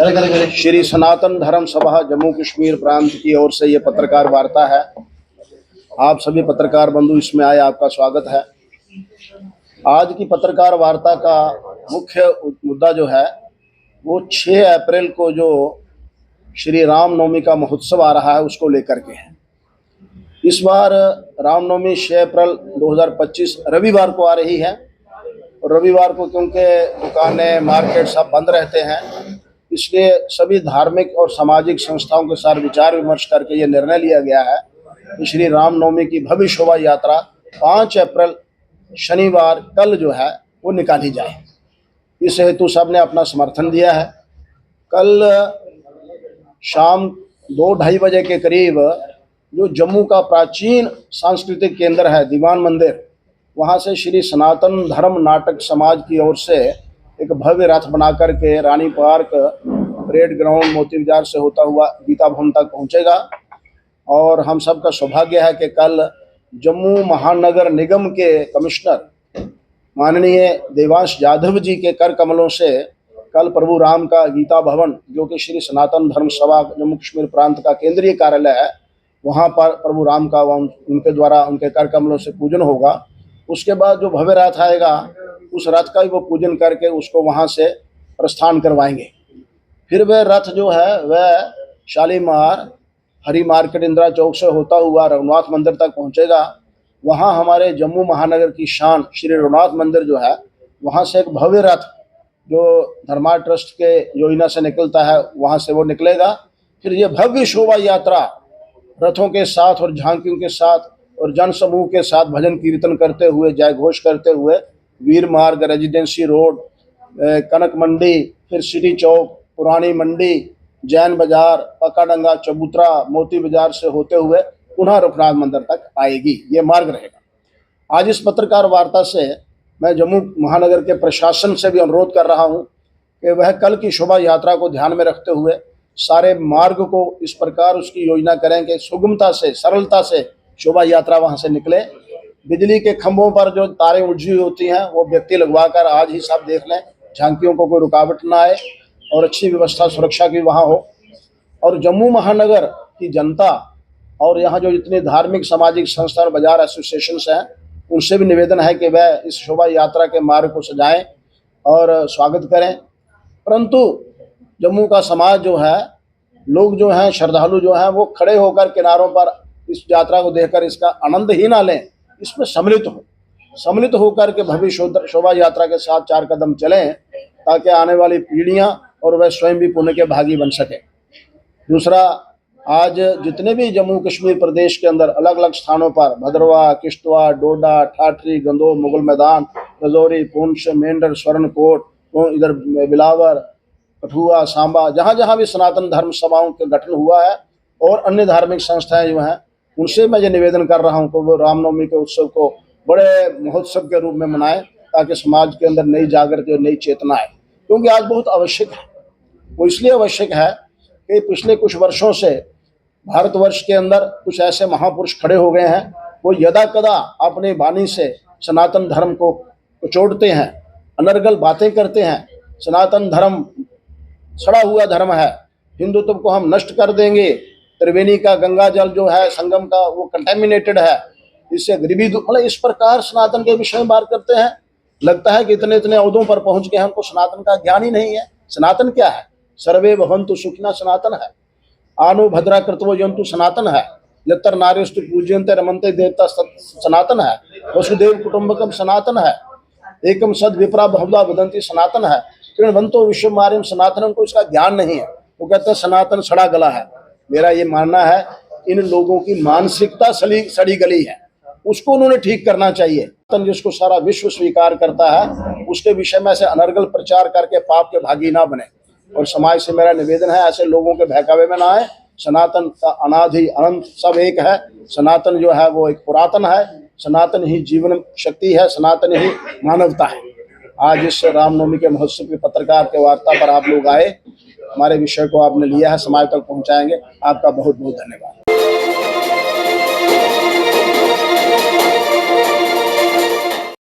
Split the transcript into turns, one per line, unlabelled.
श्री सनातन धर्म सभा जम्मू कश्मीर प्रांत की ओर से ये पत्रकार वार्ता है। आप सभी पत्रकार बंधु इसमें आए, आपका स्वागत है। आज की पत्रकार वार्ता का मुख्य मुद्दा जो है वो 6 अप्रैल को जो श्री रामनवमी का महोत्सव आ रहा है उसको लेकर के है। इस बार रामनवमी 6 अप्रैल 2025 रविवार को आ रही है और रविवार को क्योंकि दुकानें मार्केट सब बंद रहते हैं, इसलिए सभी धार्मिक और सामाजिक संस्थाओं के साथ विचार विमर्श करके ये निर्णय लिया गया है कि श्री रामनवमी की भव्य शोभा यात्रा 5 अप्रैल शनिवार कल जो है वो निकाली जाए। इस हेतु सबने अपना समर्थन दिया है। कल शाम 2-2:30 बजे के करीब जो जम्मू का प्राचीन सांस्कृतिक केंद्र है दीवान मंदिर, वहाँ से श्री सनातन धर्म नाटक समाज की ओर से एक भव्य रथ बना करके रानी पार्क, परेड ग्राउंड, मोती बाजार से होता हुआ गीता भवन तक पहुँचेगा। और हम सब का सौभाग्य है कि कल जम्मू महानगर निगम के कमिश्नर माननीय देवांश जाधव जी के कर कमलों से कल प्रभु राम का गीता भवन, जो कि श्री सनातन धर्म सभा जम्मू कश्मीर प्रांत का केंद्रीय कार्यालय है, वहाँ पर प्रभु राम का उनके द्वारा उनके कर कमलों से पूजन होगा। उसके बाद जो भव्य रथ आएगा उस रथ का भी वो पूजन करके उसको वहाँ से प्रस्थान करवाएंगे। फिर वह रथ जो है वह शालीमार, हरी मार्केट, इंदिरा चौक से होता हुआ रघुनाथ मंदिर तक पहुँचेगा। वहाँ हमारे जम्मू महानगर की शान श्री रघुनाथ मंदिर जो है, वहाँ से एक भव्य रथ जो धर्मा ट्रस्ट के योजना से निकलता है वहाँ से वो निकलेगा। फिर ये भव्य शोभा यात्रा रथों के साथ और झांकियों के साथ और जन समूह के साथ भजन कीर्तन करते हुए, जय घोष करते हुए वीर मार्ग, रेजिडेंसी रोड, कनक मंडी, फिर सिटी चौक, पुरानी मंडी, जैन बाजार, पकाडंगा, चबूतरा, मोती बाजार से होते हुए पुनः रघुनाथ मंदिर तक आएगी। ये मार्ग रहेगा। आज इस पत्रकार वार्ता से मैं जम्मू महानगर के प्रशासन से भी अनुरोध कर रहा हूँ कि वह कल की शोभा यात्रा को ध्यान में रखते हुए सारे मार्ग को इस प्रकार उसकी योजना करें कि सुगमता से, सरलता से शोभा यात्रा वहाँ से निकले। बिजली के खंभों पर जो तारें उलझी होती हैं वो व्यक्ति लगवा कर आज ही सब देख लें, झांकियों को कोई रुकावट ना आए और अच्छी व्यवस्था सुरक्षा की वहाँ हो। और जम्मू महानगर की जनता और यहाँ जो जितनी धार्मिक सामाजिक संस्था और बाजार एसोसिएशंस हैं उनसे भी निवेदन है कि वह इस शोभा यात्रा के मार्ग को सजाएं और स्वागत करें। परंतु जम्मू का समाज जो है, लोग जो हैं, श्रद्धालु जो हैं, वो खड़े होकर किनारों पर इस यात्रा को देखकर इसका आनंद ही ना लें, इसमें सम्मिलित होकर के भव्य शोभा यात्रा के साथ 4 कदम चलें ताकि आने वाली पीढ़ियां और वह स्वयं भी पुण्य के भागी बन सके। दूसरा, आज जितने भी जम्मू कश्मीर प्रदेश के अंदर अलग अलग स्थानों पर भद्रवाह, किश्तवाड़, डोडा, ठाठरी, गंदोह, मुगल मैदान, रजौरी, पुंछ, मेंढर, स्वर्णकोट, इधर बिलावर, कठुआ, सांबा, जहाँ जहाँ भी सनातन धर्म सभाओं का गठन हुआ है और अन्य धार्मिक संस्थाएं जो हैं, उनसे मैं ये निवेदन कर रहा हूँ कि वो रामनवमी के उत्सव को बड़े महोत्सव के रूप में मनाएं ताकि समाज के अंदर नई जागृति और नई चेतना आए। क्योंकि आज बहुत आवश्यक है। वो इसलिए आवश्यक है कि पिछले कुछ वर्षों से भारतवर्ष के अंदर कुछ ऐसे महापुरुष खड़े हो गए हैं, वो यदा कदा अपनी वाणी से सनातन धर्म को कुचोड़ते हैं, अनर्गल बातें करते हैं। सनातन धर्म सड़ा हुआ धर्म है, हिंदुत्व को हम नष्ट कर देंगे, त्रिवेणी का गंगा जल जो है संगम का वो कंटेमिनेटेड है, इससे गरीबी मतलब इस प्रकार सनातन के विषय में बात करते हैं। लगता है कि इतने इतने ओहदों पर पहुंच गए हैं, उनको सनातन का ज्ञान ही नहीं है। सनातन क्या है? सर्वे भवन्तु सुखिनः सनातन है। आनो भद्रा कृतवो जंतु सनातन है। यत्र नार्यस्तु पूज्यन्ते रमन्ते देवता सनातन है। वसुदेव कुटुंबकम सनातन है। एकम सद विप्रा बहुधा वदन्ति सनातन है। कृण्वन्तो विश्वमार्यम सनातनम, को इसका ज्ञान नहीं है। वो कहते हैं सनातन सड़ा गला है। मेरा ये मानना है इन लोगों की मानसिकता सड़ी गली है, उसको उन्होंने ठीक करना चाहिए। जिसको सारा विश्व स्वीकार करता है उसके विषय में ऐसे अनर्गल प्रचार करके पाप के भागी ना बने। और समाज से मेरा निवेदन है ऐसे लोगों के बहकावे में ना आए। सनातन का अनादि अनंत सब एक है। सनातन जो है वो एक पुरातन है। सनातन ही जीवन शक्ति है, सनातन ही मानवता है। आज इस रामनवमी के महोत्सव की पत्रकार के वार्ता पर आप लोग आए, हमारे विषय को आपने लिया है, समाज तक पहुंचाएंगे। आपका बहुत बहुत धन्यवाद।